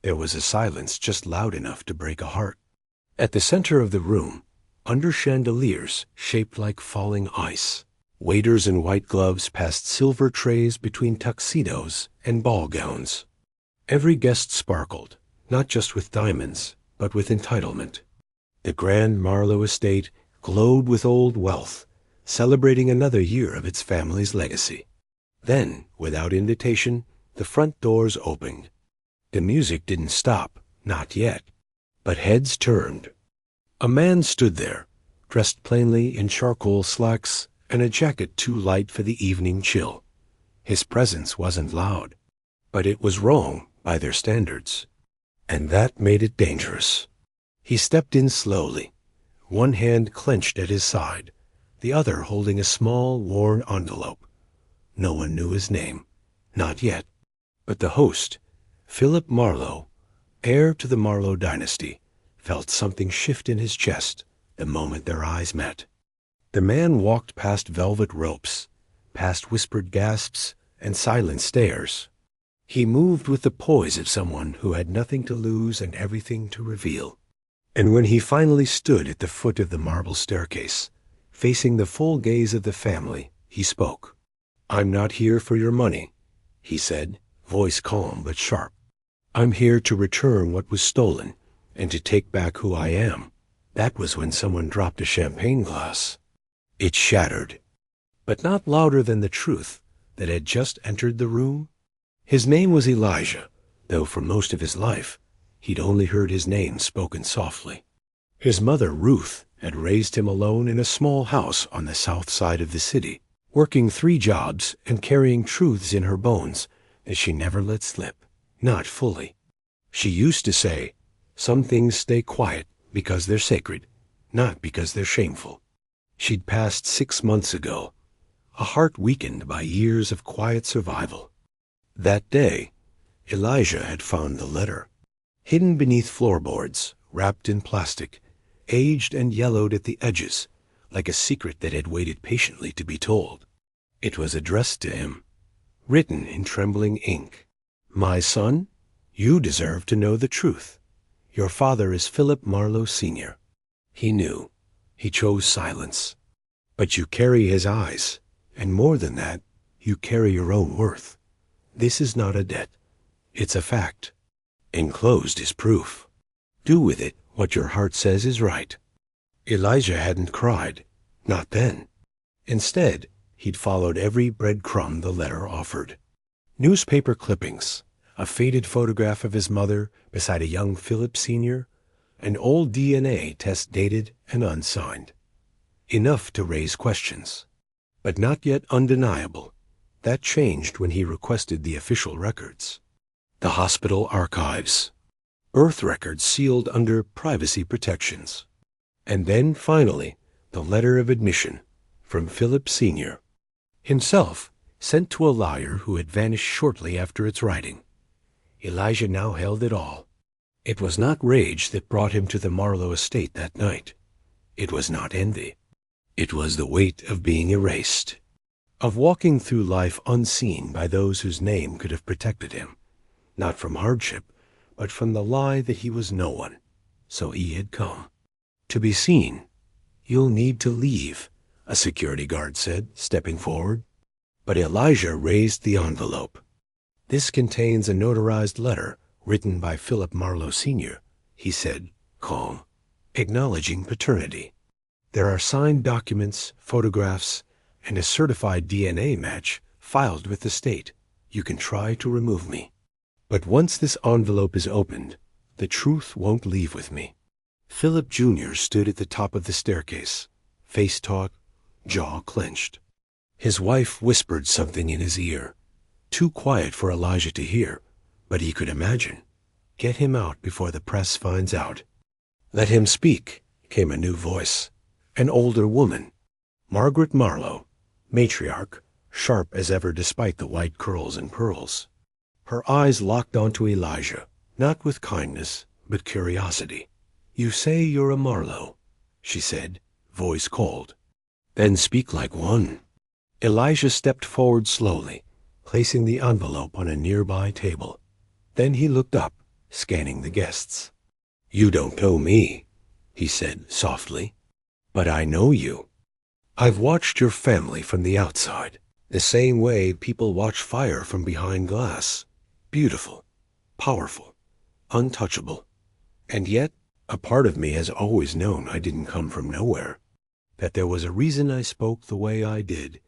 There was a silence just loud enough to break a heart. At the center of the room, under chandeliers shaped like falling ice, waiters in white gloves passed silver trays between tuxedos and ball gowns. Every guest sparkled, not just with diamonds, but with entitlement. The grand Marlowe estate glowed with old wealth, celebrating another year of its family's legacy. Then, without invitation, the front doors opened. The music didn't stop, not yet, but heads turned. A man stood there, dressed plainly in charcoal slacks and a jacket too light for the evening chill. His presence wasn't loud, but it was wrong by their standards, and that made it dangerous. He stepped in slowly, one hand clenched at his side, the other holding a small, worn envelope. No one knew his name, not yet, but the host, Philip Marlowe, heir to the Marlowe dynasty, felt something shift in his chest the moment their eyes met. The man walked past velvet ropes, past whispered gasps and silent stares. He moved with the poise of someone who had nothing to lose and everything to reveal. And when he finally stood at the foot of the marble staircase, facing the full gaze of the family, he spoke. "I'm not here for your money," he said, voice calm but sharp. "I'm here to return what was stolen and to take back who I am." That was when someone dropped a champagne glass. It shattered, but not louder than the truth that had just entered the room. His name was Elijah, though for most of his life he'd only heard his name spoken softly. His mother, Ruth, had raised him alone in a small house on the south side of the city, working 3 jobs and carrying truths in her bones that she never let slip, not fully. She used to say, "Some things stay quiet because they're sacred, not because they're shameful." She'd passed 6 months ago, a heart weakened by years of quiet survival. That day, Elijah had found the letter, hidden beneath floorboards, wrapped in plastic, aged and yellowed at the edges, like a secret that had waited patiently to be told. It was addressed to him, written in trembling ink. "My son, you deserve to know the truth. Your father is Philip Marlowe Sr." He knew. He chose silence. But you carry his eyes, and more than that, you carry your own worth. This is not a debt. It's a fact. Enclosed is proof. Do with it what your heart says is right. Elijah hadn't cried, not then. Instead, he'd followed every breadcrumb the letter offered. Newspaper clippings, a faded photograph of his mother beside a young Philip Sr., an old DNA test dated and unsigned. Enough to raise questions, but not yet undeniable. That changed when he requested the official records. The hospital archives, birth records sealed under privacy protections. And then, finally, the letter of admission from Philip Sr., himself sent to a liar who had vanished shortly after its writing. Elijah now held it all. It was not rage that brought him to the Marlowe estate that night. It was not envy. It was the weight of being erased, of walking through life unseen by those whose name could have protected him, not from hardship, but from the lie that he was no one. So he had come. To be seen, "You'll need to leave," a security guard said, stepping forward. But Elijah raised the envelope. "This contains a notarized letter written by Philip Marlowe Sr.," he said, calm, acknowledging paternity. "There are signed documents, photographs, and a certified DNA match filed with the state. You can try to remove me. But once this envelope is opened, the truth won't leave with me." Philip Jr. stood at the top of the staircase, face taut, jaw clenched. His wife whispered something in his ear, too quiet for Elijah to hear, but he could imagine. Get him out before the press finds out. "Let him speak," came a new voice. An older woman, Margaret Marlowe, matriarch, sharp as ever despite the white curls and pearls. Her eyes locked onto Elijah, not with kindness, but curiosity. "You say you're a Marlowe," she said, voice cold. "Then speak like one." Elijah stepped forward slowly, placing the envelope on a nearby table. Then he looked up, scanning the guests. "You don't know me," he said softly, "but I know you. I've watched your family from the outside, the same way people watch fire from behind glass. Beautiful, powerful, untouchable. And yet, a part of me has always known I didn't come from nowhere, that there was a reason I spoke the way I did,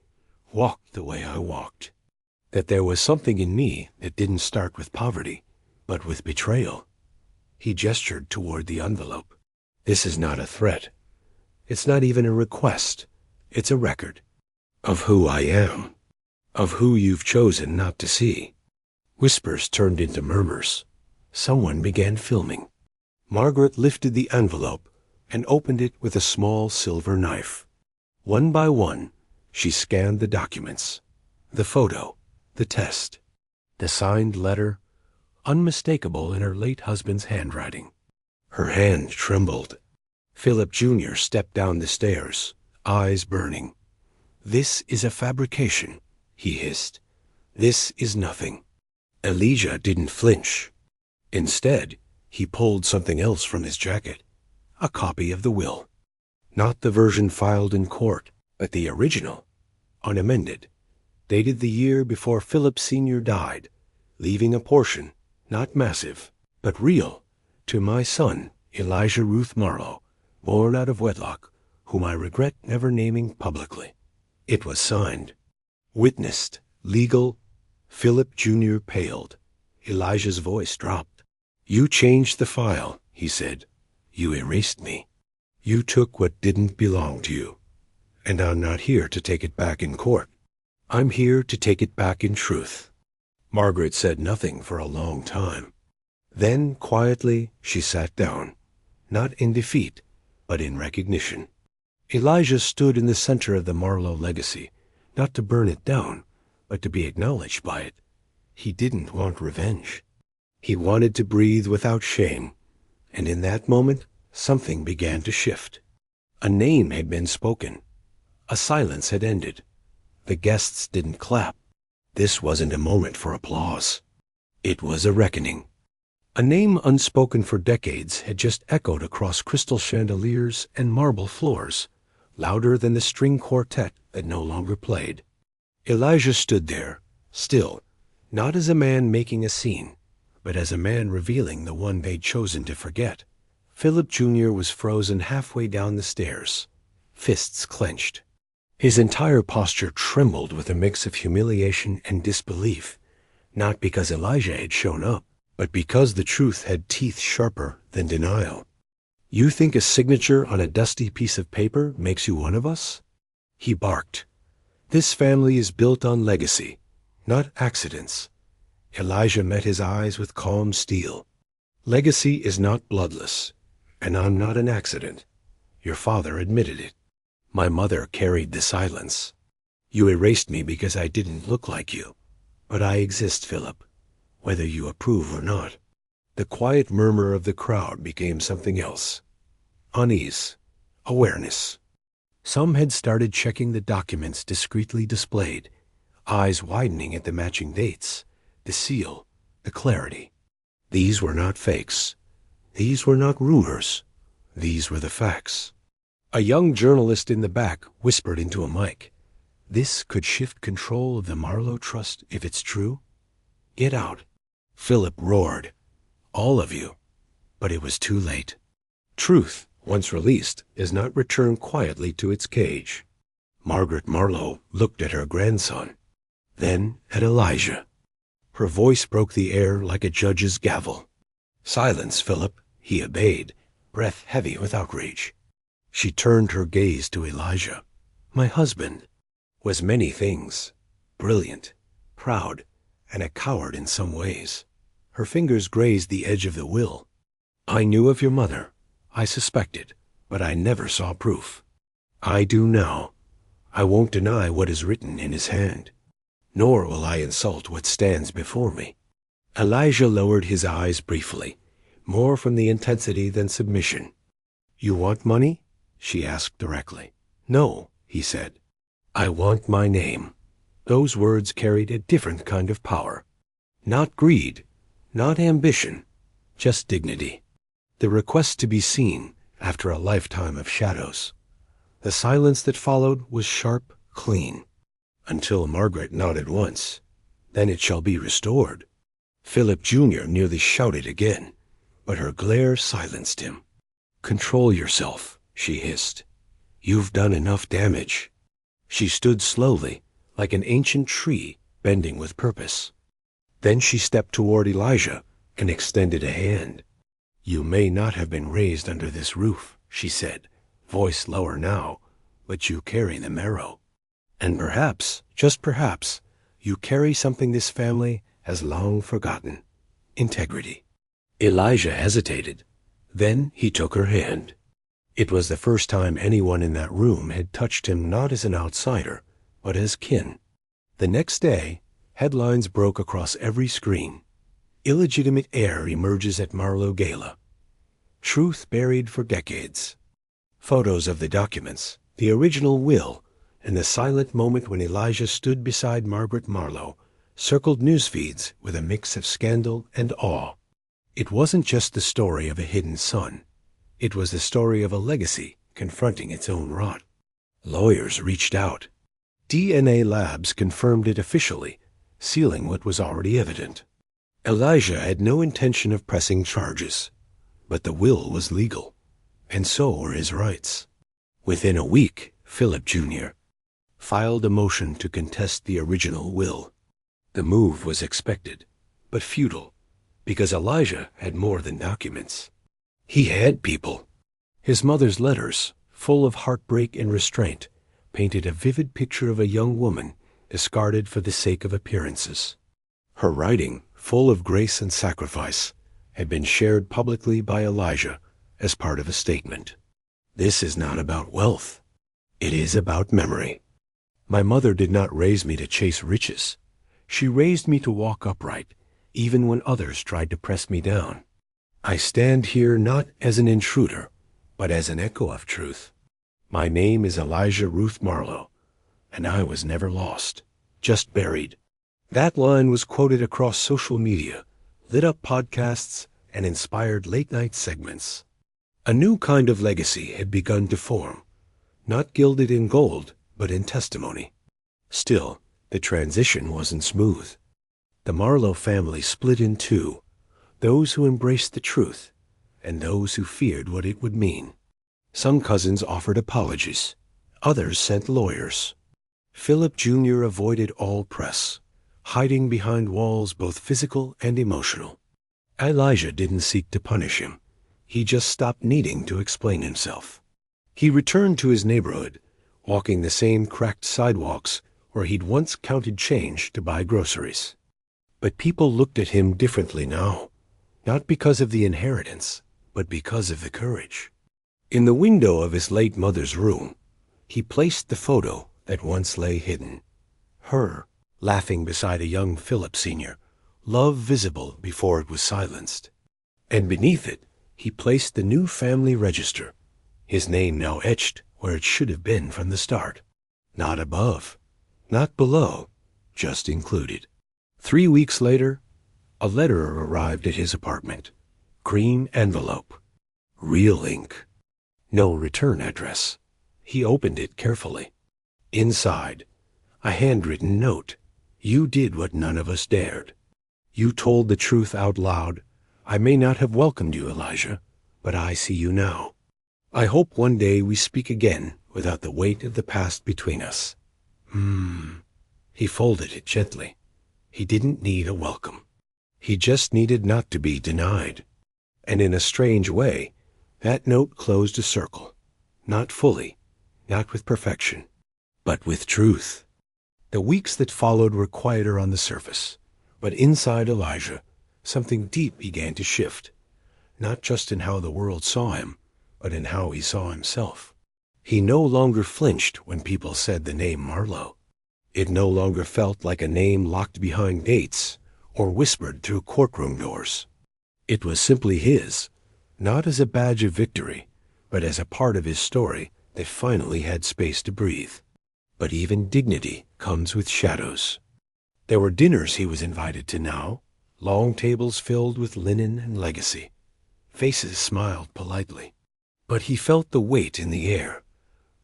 walked the way I walked, that there was something in me that didn't start with poverty, but with betrayal." He gestured toward the envelope. "This is not a threat. It's not even a request. It's a record of who I am, of who you've chosen not to see." Whispers turned into murmurs. Someone began filming. Margaret lifted the envelope and opened it with a small silver knife. One by one, she scanned the documents, the photo, the test, the signed letter, unmistakable in her late husband's handwriting. Her hand trembled. Philip Jr. stepped down the stairs, eyes burning. "This is a fabrication," he hissed. "This is nothing." Elijah didn't flinch. Instead, he pulled something else from his jacket, a copy of the will. Not the version filed in court, but the original, unamended, dated the year before Philip Sr. died, leaving a portion, not massive, but real, to my son, Elijah Ruth Marlowe, born out of wedlock, whom I regret never naming publicly. It was signed, witnessed, legal. Philip Jr. paled. Elijah's voice dropped. "You changed the file," he said. "You erased me. You took what didn't belong to you. And I'm not here to take it back in court. I'm here to take it back in truth." Margaret said nothing for a long time. Then, quietly, she sat down, not in defeat, but in recognition. Elijah stood in the center of the Marlowe legacy, not to burn it down, but to be acknowledged by it. He didn't want revenge. He wanted to breathe without shame, and in that moment, something began to shift. A name had been spoken. A silence had ended. The guests didn't clap. This wasn't a moment for applause. It was a reckoning. A name unspoken for decades had just echoed across crystal chandeliers and marble floors, louder than the string quartet that no longer played. Elijah stood there, still, not as a man making a scene, but as a man revealing the one they'd chosen to forget. Philip Jr. was frozen halfway down the stairs, fists clenched. His entire posture trembled with a mix of humiliation and disbelief, not because Elijah had shown up, but because the truth had teeth sharper than denial. "You think a signature on a dusty piece of paper makes you one of us?" He barked. "This family is built on legacy, not accidents." Elijah met his eyes with calm steel. "Legacy is not bloodless, and I'm not an accident. Your father admitted it. My mother carried the silence. You erased me because I didn't look like you. But I exist, Philip, whether you approve or not." The quiet murmur of the crowd became something else. Unease, awareness. Some had started checking the documents discreetly displayed, eyes widening at the matching dates, the seal, the clarity. These were not fakes. These were not rumors. These were the facts. A young journalist in the back whispered into a mic. "This could shift control of the Marlowe Trust if it's true. Get out." Philip roared. "All of you." But it was too late. Truth, once released, is not returned quietly to its cage. Margaret Marlowe looked at her grandson, then at Elijah. Her voice broke the air like a judge's gavel. "Silence, Philip," he obeyed, breath heavy with outrage. She turned her gaze to Elijah. "My husband was many things, brilliant, proud, and a coward in some ways." Her fingers grazed the edge of the will. "I knew of your mother. I suspected, but I never saw proof. I do now. I won't deny what is written in his hand, nor will I insult what stands before me." Elijah lowered his eyes briefly, more from the intensity than submission. "You want money?" she asked directly. "No," he said. "I want my name." Those words carried a different kind of power. Not greed, not ambition, just dignity. The request to be seen after a lifetime of shadows. The silence that followed was sharp, clean, until Margaret nodded once. Then it shall be restored. Philip Jr. nearly shouted again, but her glare silenced him. Control yourself, she hissed. You've done enough damage. She stood slowly, like an ancient tree bending with purpose. Then she stepped toward Elijah and extended a hand. You may not have been raised under this roof, she said, voice lower now, but you carry the marrow. And perhaps, just perhaps, you carry something this family has long forgotten. Integrity. Elijah hesitated. Then he took her hand. It was the first time anyone in that room had touched him not as an outsider, but as kin. The next day, headlines broke across every screen. Illegitimate heir emerges at Marlowe Gala. Truth buried for decades. Photos of the documents, the original will, and the silent moment when Elijah stood beside Margaret Marlowe circled news feeds with a mix of scandal and awe. It wasn't just the story of a hidden son. It was the story of a legacy confronting its own rot. Lawyers reached out. DNA labs confirmed it officially, sealing what was already evident. Elijah had no intention of pressing charges, but the will was legal, and so were his rights. Within a week, Philip Jr. filed a motion to contest the original will. The move was expected, but futile, because Elijah had more than documents. He had people. His mother's letters, full of heartbreak and restraint, painted a vivid picture of a young woman discarded for the sake of appearances. Her writing, full of grace and sacrifice, had been shared publicly by Elijah as part of a statement. This is not about wealth. It is about memory. My mother did not raise me to chase riches. She raised me to walk upright, even when others tried to press me down. I stand here not as an intruder, but as an echo of truth. My name is Elijah Ruth Marlowe, and I was never lost, just buried. That line was quoted across social media, lit up podcasts, and inspired late-night segments. A new kind of legacy had begun to form, not gilded in gold, but in testimony. Still, the transition wasn't smooth. The Marlowe family split in two, those who embraced the truth and those who feared what it would mean. Some cousins offered apologies. Others sent lawyers. Philip Jr. avoided all press, hiding behind walls both physical and emotional. Elijah didn't seek to punish him. He just stopped needing to explain himself. He returned to his neighborhood, walking the same cracked sidewalks where he'd once counted change to buy groceries. But people looked at him differently now, not because of the inheritance, but because of the courage. In the window of his late mother's room, he placed the photo that once lay hidden. Her, laughing beside a young Philip Sr., love visible before it was silenced. And beneath it, he placed the new family register, his name now etched where it should have been from the start. Not above, not below, just included. 3 weeks later, a letter arrived at his apartment. Green envelope. Real ink. No return address. He opened it carefully. Inside, a handwritten note. You did what none of us dared. You told the truth out loud. I may not have welcomed you, Elijah, but I see you now. I hope one day we speak again without the weight of the past between us. He folded it gently. He didn't need a welcome. He just needed not to be denied. And in a strange way, that note closed a circle. Not fully, not with perfection, but with truth. The weeks that followed were quieter on the surface, but inside Elijah, something deep began to shift, not just in how the world saw him, but in how he saw himself. He no longer flinched when people said the name Marlowe. It no longer felt like a name locked behind gates or whispered through courtroom doors. It was simply his, not as a badge of victory, but as a part of his story that finally had space to breathe. But even dignity comes with shadows. There were dinners he was invited to now, Long tables filled with linen and legacy. Faces smiled politely. But he felt the weight in the air,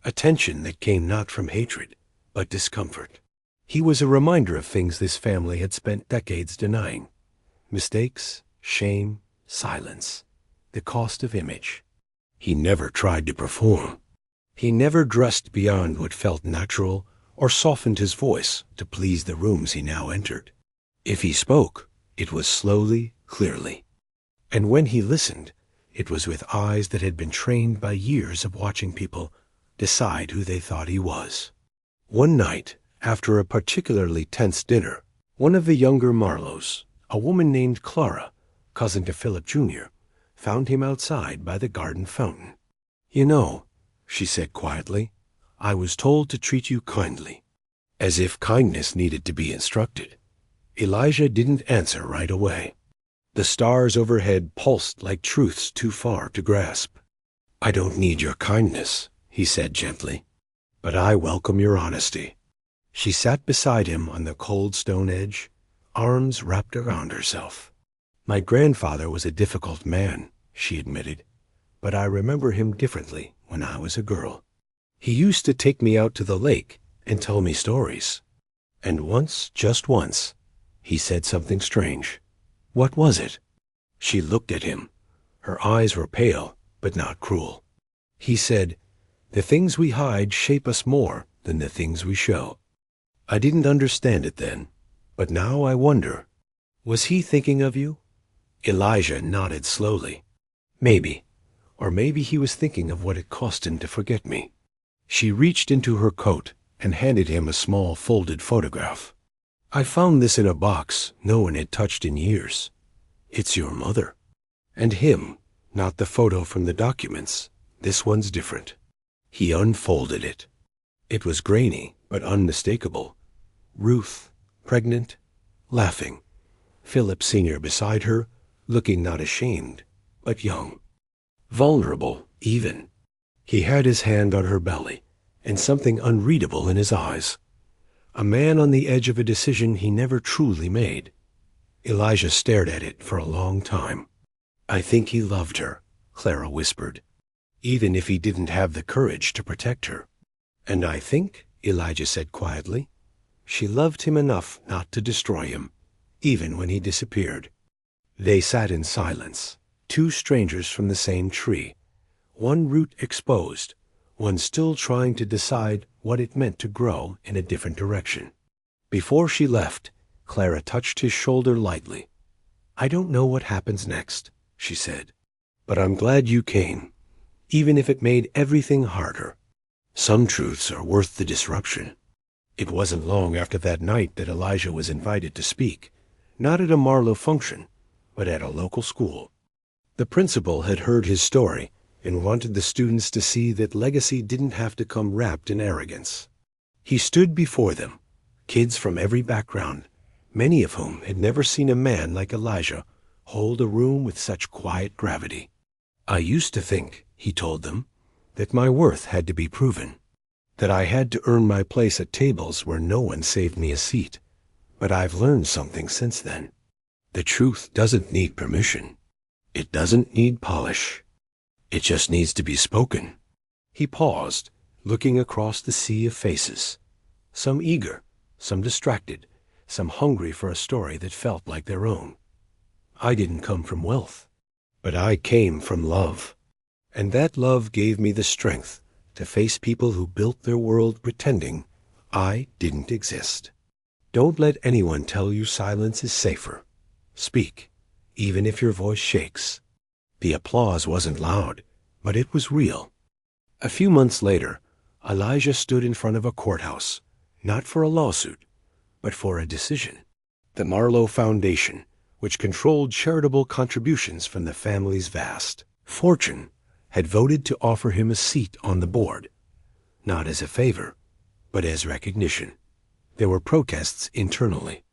a tension that came not from hatred, but discomfort. He was a reminder of things this family had spent decades denying. Mistakes, shame, silence, the cost of image. He never tried to perform. He never dressed beyond what felt natural or softened his voice to please the rooms he now entered. If he spoke, it was slowly, clearly. And when he listened, it was with eyes that had been trained by years of watching people decide who they thought he was. One night, after a particularly tense dinner, one of the younger Marlowes, a woman named Clara, cousin to Philip Jr., found him outside by the garden fountain. "You know," she said quietly, "I was told to treat you kindly." As if kindness needed to be instructed. Elijah didn't answer right away. The stars overhead pulsed like truths too far to grasp. "I don't need your kindness," he said gently, "but I welcome your honesty." She sat beside him on the cold stone edge, arms wrapped around herself. "My grandfather was a difficult man," she admitted, "but I remember him differently when I was a girl. He used to take me out to the lake and tell me stories. And once, just once, he said something strange." "What was it?" She looked at him. Her eyes were pale, but not cruel. He said, "The things we hide shape us more than the things we show." I didn't understand it then, but now I wonder. Was he thinking of you? Elijah nodded slowly. Maybe. Or maybe he was thinking of what it cost him to forget me. She reached into her coat and handed him a small folded photograph. "I found this in a box no one had touched in years. It's your mother. And him, not the photo from the documents. This one's different." He unfolded it. It was grainy, but unmistakable. Ruth, pregnant, laughing. Philip Sr. beside her, looking not ashamed, but young. Vulnerable, even. He had his hand on her belly, and something unreadable in his eyes. A man on the edge of a decision he never truly made. Elijah stared at it for a long time. "I think he loved her," Clara whispered, "even if he didn't have the courage to protect her." "And I think," Elijah said quietly, "she loved him enough not to destroy him, even when he disappeared." They sat in silence, two strangers from the same tree, one root exposed, one still trying to decide what it meant to grow in a different direction. Before she left, Clara touched his shoulder lightly. "I don't know what happens next," she said, "but I'm glad you came, even if it made everything harder. Some truths are worth the disruption." It wasn't long after that night that Elijah was invited to speak, not at a Marlowe function, but at a local school. The principal had heard his story and wanted the students to see that legacy didn't have to come wrapped in arrogance. He stood before them, kids from every background, many of whom had never seen a man like Elijah hold a room with such quiet gravity. "I used to think," he told them, "that my worth had to be proven, that I had to earn my place at tables where no one saved me a seat. But I've learned something since then. The truth doesn't need permission. It doesn't need polish. It just needs to be spoken." He paused, looking across the sea of faces, some eager, some distracted, some hungry for a story that felt like their own. "I didn't come from wealth, but I came from love. And that love gave me the strength to face people who built their world pretending I didn't exist. Don't let anyone tell you silence is safer. Speak, even if your voice shakes." The applause wasn't loud, but it was real. A few months later, Elijah stood in front of a courthouse, not for a lawsuit, but for a decision. The Marlowe Foundation, which controlled charitable contributions from the family's vast fortune, had voted to offer him a seat on the board, not as a favor, but as recognition. There were protests internally,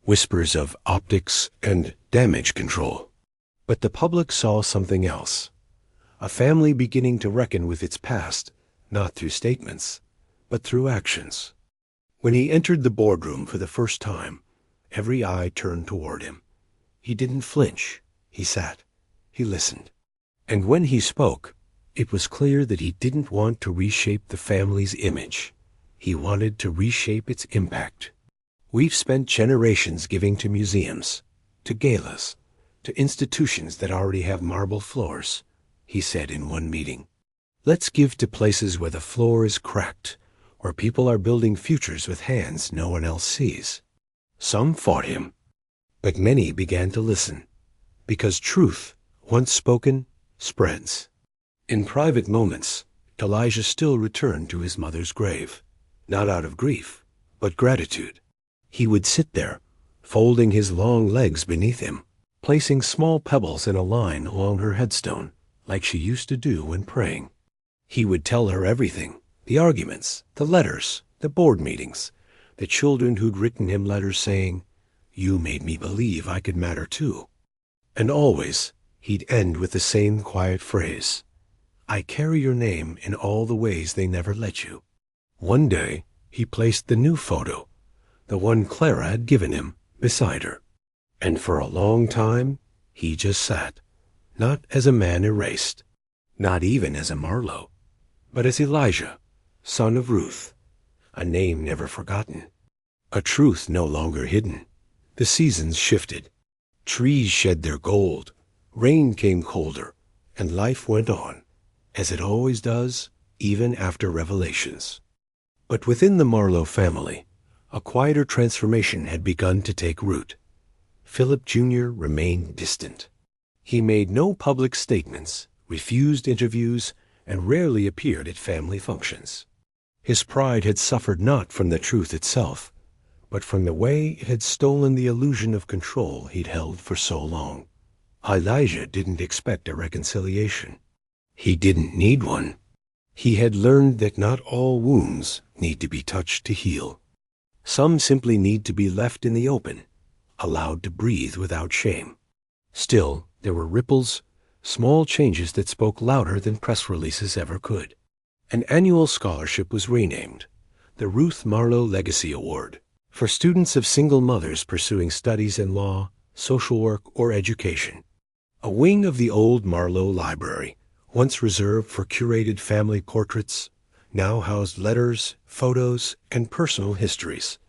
whispers of optics and damage control. But the public saw something else, a family beginning to reckon with its past, not through statements, but through actions. When he entered the boardroom for the first time, every eye turned toward him. He didn't flinch. He sat. He listened. And when he spoke, it was clear that he didn't want to reshape the family's image. He wanted to reshape its impact. We've spent generations giving to museums, to galas, to institutions that already have marble floors, he said in one meeting. Let's give to places where the floor is cracked, where people are building futures with hands no one else sees. Some fought him, but many began to listen, because truth, once spoken, spreads. In private moments, Elijah still returned to his mother's grave, not out of grief, but gratitude. He would sit there, folding his long legs beneath him, placing small pebbles in a line along her headstone, like she used to do when praying. He would tell her everything, the arguments, the letters, the board meetings, the children who'd written him letters saying, "You made me believe I could matter too." And always, he'd end with the same quiet phrase, "I carry your name in all the ways they never let you." One day, he placed the new photo, the one Clara had given him, beside her. And for a long time, he just sat, not as a man erased, not even as a Marlowe, but as Elijah, son of Ruth, a name never forgotten, a truth no longer hidden. The seasons shifted. Trees shed their gold, rain came colder, and life went on, as it always does, even after revelations. But within the Marlowe family, a quieter transformation had begun to take root. Philip Jr. remained distant. He made no public statements, refused interviews, and rarely appeared at family functions. His pride had suffered not from the truth itself, but from the way it had stolen the illusion of control he'd held for so long. Elijah didn't expect a reconciliation. He didn't need one. He had learned that not all wounds need to be touched to heal. Some simply need to be left in the open, allowed to breathe without shame. Still, there were ripples, small changes that spoke louder than press releases ever could. An annual scholarship was renamed, the Ruth Marlowe Legacy Award, for students of single mothers pursuing studies in law, social work, or education. A wing of the old Marlowe Library, once reserved for curated family portraits, now housed letters, photos, and personal histories,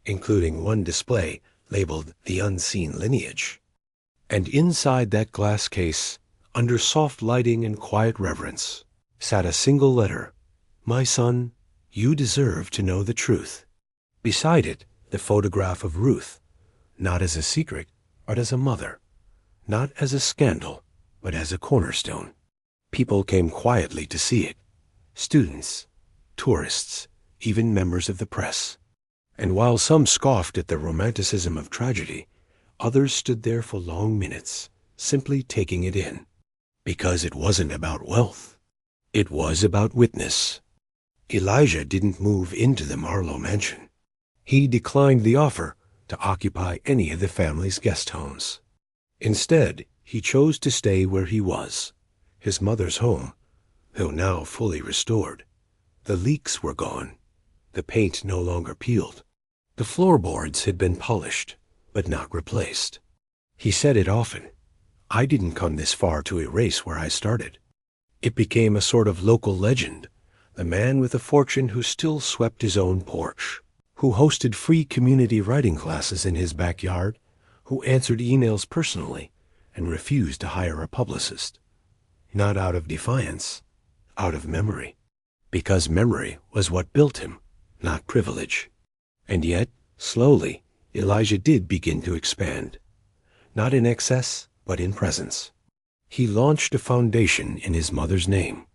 including one display labeled The Unseen Lineage. And inside that glass case, under soft lighting and quiet reverence, sat a single letter, "My son, you deserve to know the truth." Beside it, the photograph of Ruth, not as a secret, but as a mother, not as a scandal, but as a cornerstone. People came quietly to see it, students, tourists, even members of the press. And while some scoffed at the romanticism of tragedy, others stood there for long minutes, simply taking it in. Because it wasn't about wealth. It was about witness. Elijah didn't move into the Marlowe mansion. He declined the offer to occupy any of the family's guest homes. Instead, he chose to stay where he was, his mother's home, though now fully restored. The leaks were gone. The paint no longer peeled. The floorboards had been polished, but not replaced. He said it often. I didn't come this far to erase where I started. It became a sort of local legend, the man with a fortune who still swept his own porch, who hosted free community writing classes in his backyard, who answered emails personally and refused to hire a publicist. Not out of defiance, out of memory. Because memory was what built him, not privilege. And yet, slowly, Elijah did begin to expand. Not in excess, but in presence. He launched a foundation in his mother's name,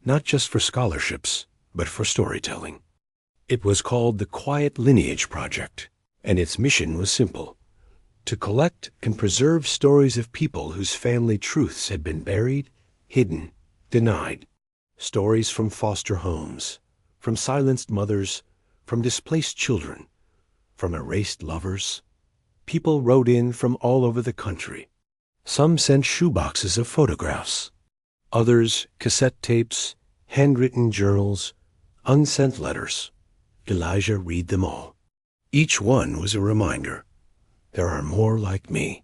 not just for scholarships, but for storytelling. It was called the Quiet Lineage Project, and its mission was simple: to collect and preserve stories of people whose family truths had been buried, hidden, denied. Stories from foster homes, from silenced mothers, from displaced children, from erased lovers. People wrote in from all over the country. Some sent shoeboxes of photographs. Others, cassette tapes, handwritten journals, unsent letters. Elijah read them all. Each one was a reminder. There are more like me.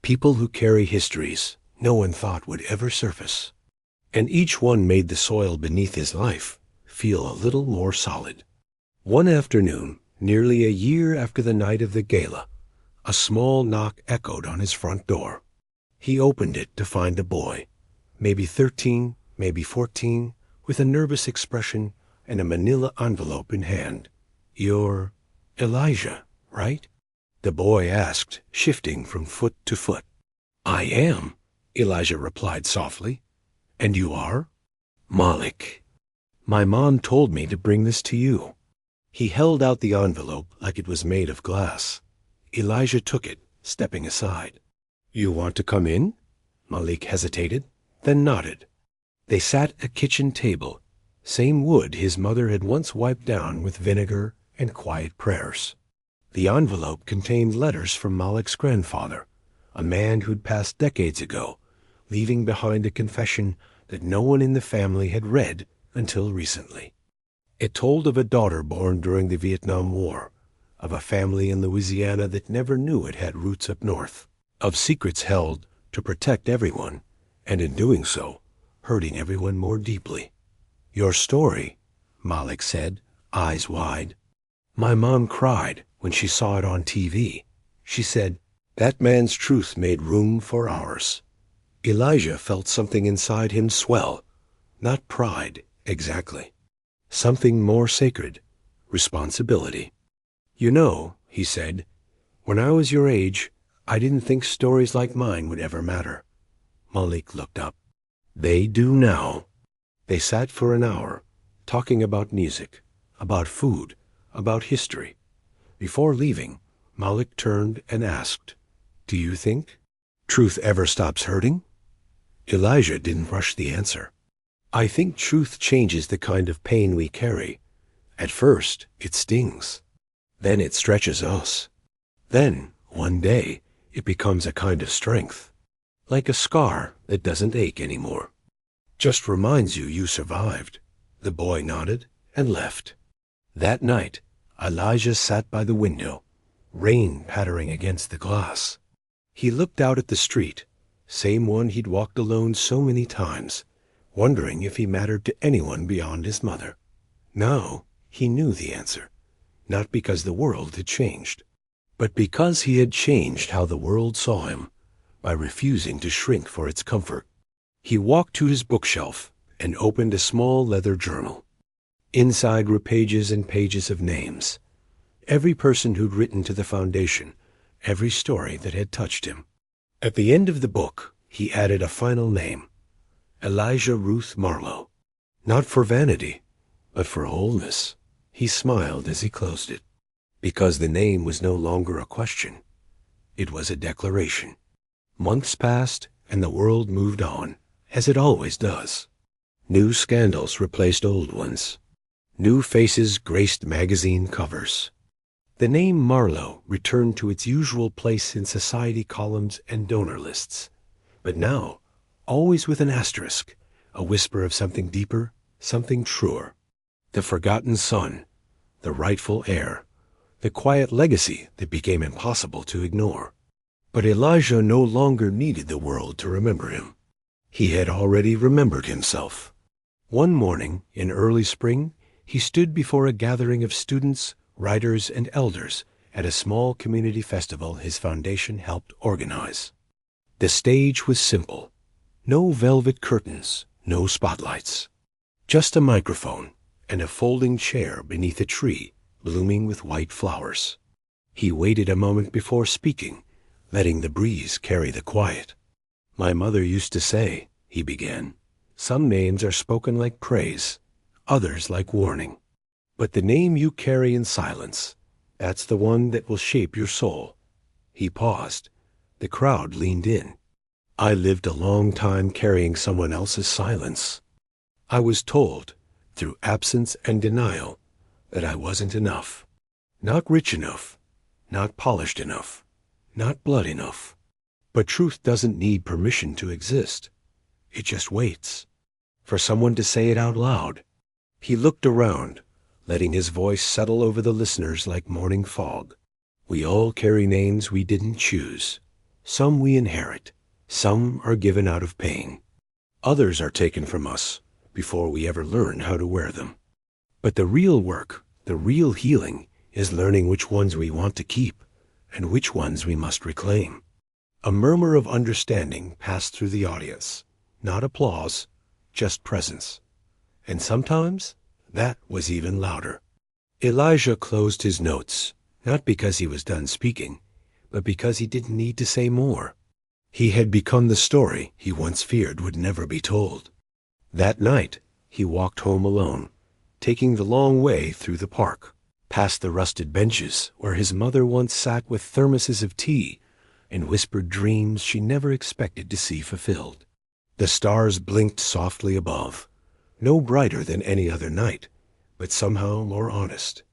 People who carry histories no one thought would ever surface. And each one made the soil beneath his life feel a little more solid. One afternoon, nearly a year after the night of the gala, a small knock echoed on his front door. He opened it to find a boy, maybe 13, maybe 14, with a nervous expression and a manila envelope in hand. "You're Elijah, right?" the boy asked, shifting from foot to foot. "I am," Elijah replied softly. "And you are?" "Malik. My mom told me to bring this to you." He held out the envelope like it was made of glass. Elijah took it, stepping aside. "You want to come in?" Malik hesitated, then nodded. They sat at a kitchen table, same wood his mother had once wiped down with vinegar and quiet prayers. The envelope contained letters from Malik's grandfather, a man who'd passed decades ago, leaving behind a confession that no one in the family had read until recently. It told of a daughter born during the Vietnam War, of a family in Louisiana that never knew it had roots up north, of secrets held to protect everyone, and in doing so, hurting everyone more deeply. "Your story," Malik said, eyes wide. "My mom cried when she saw it on TV. She said, 'That man's truth made room for ours.'" Elijah felt something inside him swell, not pride exactly. Something more sacred, responsibility. "You know," he said, "when I was your age, I didn't think stories like mine would ever matter." Malik looked up. "They do now." They sat for an hour, talking about music, about food, about history. Before leaving, Malik turned and asked, "Do you think truth ever stops hurting?" Elijah didn't rush the answer. "I think truth changes the kind of pain we carry. At first, it stings. Then it stretches us. Then, one day, it becomes a kind of strength. Like a scar that doesn't ache anymore. Just reminds you survived." The boy nodded and left. That night, Elijah sat by the window, rain pattering against the glass. He looked out at the street, same one he'd walked alone so many times, wondering if he mattered to anyone beyond his mother. Now, he knew the answer, not because the world had changed, but because he had changed how the world saw him, by refusing to shrink for its comfort. He walked to his bookshelf and opened a small leather journal. Inside were pages and pages of names. Every person who'd written to the foundation, every story that had touched him. At the end of the book, he added a final name, Elijah Ruth Marlowe. Not for vanity, but for wholeness. He smiled as he closed it, because the name was no longer a question. It was a declaration. Months passed, and the world moved on, as it always does. New scandals replaced old ones. New faces graced magazine covers. The name Marlowe returned to its usual place in society columns and donor lists. But now, always with an asterisk, a whisper of something deeper, something truer. The forgotten son, the rightful heir, the quiet legacy that became impossible to ignore. But Elijah no longer needed the world to remember him. He had already remembered himself. One morning in early spring, he stood before a gathering of students, writers, and elders at a small community festival his foundation helped organize. The stage was simple. No velvet curtains, no spotlights. Just a microphone and a folding chair beneath a tree blooming with white flowers. He waited a moment before speaking, letting the breeze carry the quiet. "My mother used to say," he began, "some names are spoken like praise, others like warning. But the name you carry in silence, that's the one that will shape your soul." He paused. The crowd leaned in. "I lived a long time carrying someone else's silence. I was told, through absence and denial, that I wasn't enough. Not rich enough, not polished enough, not blood enough. But truth doesn't need permission to exist. It just waits for someone to say it out loud." He looked around, letting his voice settle over the listeners like morning fog. "We all carry names we didn't choose. Some we inherit, some are given out of pain. Others are taken from us before we ever learn how to wear them. But the real work, the real healing, is learning which ones we want to keep and which ones we must reclaim. A murmur of understanding passed through the audience. Not applause, just presence. And sometimes that was even louder. Elijah closed his notes, not because he was done speaking, but because he didn't need to say more. He had become the story he once feared would never be told. That night, he walked home alone, taking the long way through the park, past the rusted benches where his mother once sat with thermoses of tea and whispered dreams she never expected to see fulfilled. The stars blinked softly above, no brighter than any other night, but somehow more honest.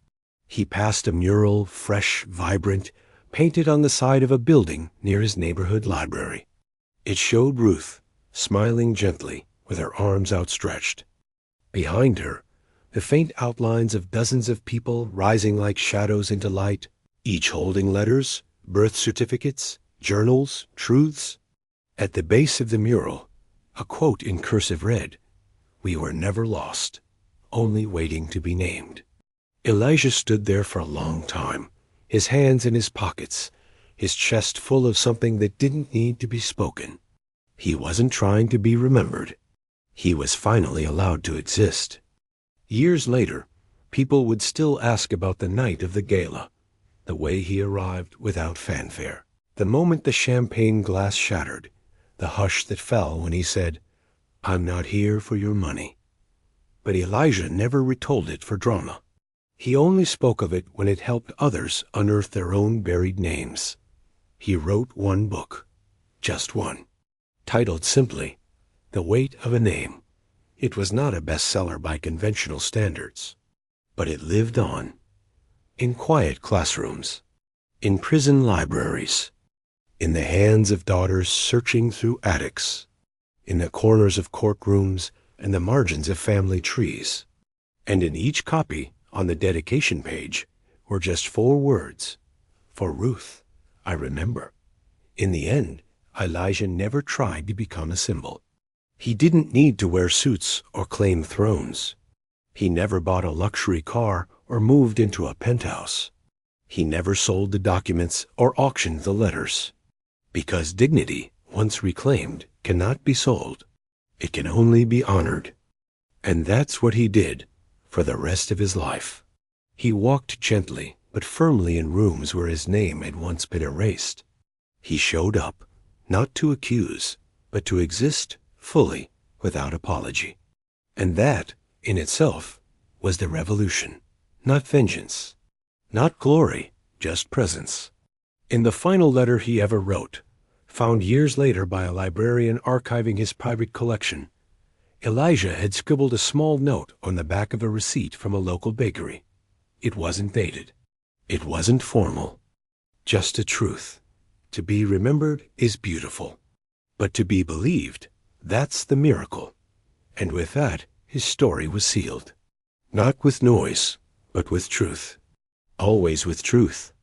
He passed a mural, fresh, vibrant, painted on the side of a building near his neighborhood library. It showed Ruth, smiling gently, with her arms outstretched. Behind her, the faint outlines of dozens of people rising like shadows into light, each holding letters, birth certificates, journals, truths. At the base of the mural, a quote in cursive read, "We were never lost, only waiting to be named." Elijah stood there for a long time, his hands in his pockets, his chest full of something that didn't need to be spoken. He wasn't trying to be remembered. He was finally allowed to exist. Years later, people would still ask about the night of the gala, the way he arrived without fanfare, the moment the champagne glass shattered, the hush that fell when he said, "I'm not here for your money." But Elijah never retold it for drama. He only spoke of it when it helped others unearth their own buried names. He wrote one book, just one, titled simply, "The Weight of a Name." It was not a bestseller by conventional standards, but it lived on. In quiet classrooms, in prison libraries, in the hands of daughters searching through attics, in the corners of courtrooms and the margins of family trees. And in each copy, on the dedication page, were just 4 words. For Ruth, I remember. In the end, Elijah never tried to become a symbol. He didn't need to wear suits or claim thrones. He never bought a luxury car or moved into a penthouse. He never sold the documents or auctioned the letters. Because dignity, once reclaimed, cannot be sold. It can only be honored. And that's what he did for the rest of his life. He walked gently but firmly in rooms where his name had once been erased. He showed up, not to accuse, but to exist fully without apology. And that, in itself, was the revolution, not vengeance, not glory, just presence. In the final letter he ever wrote, found years later by a librarian archiving his private collection, Elijah had scribbled a small note on the back of a receipt from a local bakery. It wasn't dated. It wasn't formal. Just a truth. To be remembered is beautiful. But to be believed, that's the miracle. And with that, his story was sealed. Not with noise, but with truth. Always with truth.